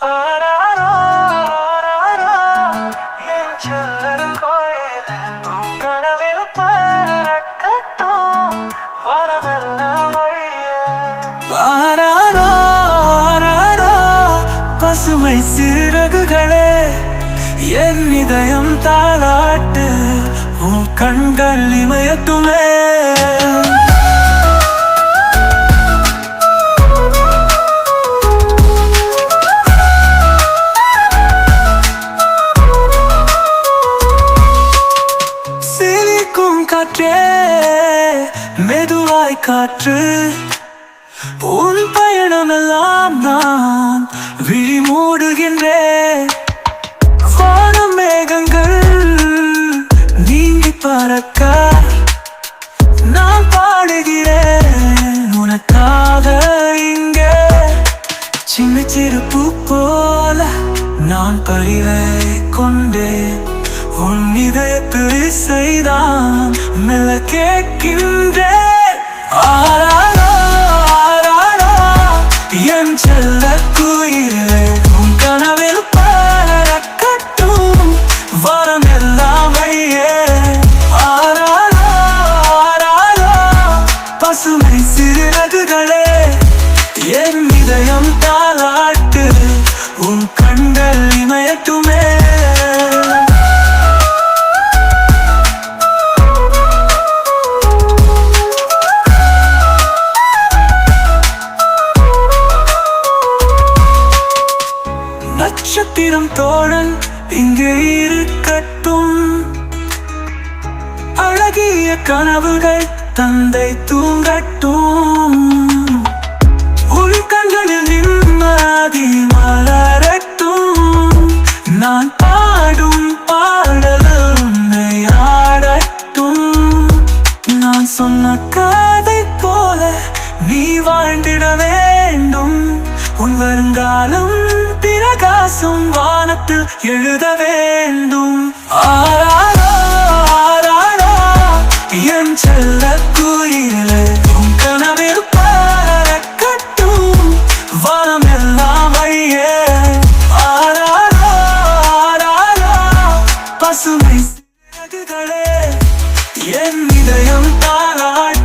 ஆராரோ, ஆராரோ, என் செல்லக் கோயிலே, உன் கனவில் பறக்கட்டும் வரமெல்லாம் வழியே. ஆராரோ, ஆராரோ, பசுமை சிறகுகளே, என் இதயம் தாளாட்டு, உன் கண்கள் இமயத்துமே. காற்றே மெதுவாய் காற்று, உன் பயணமெல்லாம் நான் விழி மூடுகின்றேன். வானம் மேகங்கள் நீங்கி பறக்க நான் பாடுகிறேன் உனக்காக. இங்கே சின்ன சிறு பூ போல நான் பறிவை கொண்டேன். உன் இதயத்தில் இசைதான் மெல்ல கேட்கின்றேன். ஆராரோ, ஆராரோ, என் செல்லக் குயிலே, உன் கனவில் பறக்கட்டும் வரமெல்லாம் வழியே. ஆராரோ, ஆராரோ, பசுமை சிறகுகளே, என் இதயம் தாளாட்டு, உன் கண்கள் இமயட்டுமே. நட்சத்திரம் தோழன் இங்கே இருக்கட்டும், அழகிய கனவுகள் தந்தை தூங்கட்டும். உன் கண்களில் நிம்மதி மலரட்டும், நான் பாடும் பாடல் உன்னை ஆடட்டும். நான் சொன்ன கதை போல நீ வாழ்ந்திட வேண்டும். உன் வருங்காலம் பிரகாசம் வானத்தில் எழுத வேண்டும். ஆராரோ, ஆராரோ, என் செல்லக் குயிலே, உன் கனவில் பறக்கட்டும் வரமெல்லாம் வழியே. ஆராரோ, ஆராரோ, பசுமை சிறகுகளே, என் இதயம் தாளாட்டு.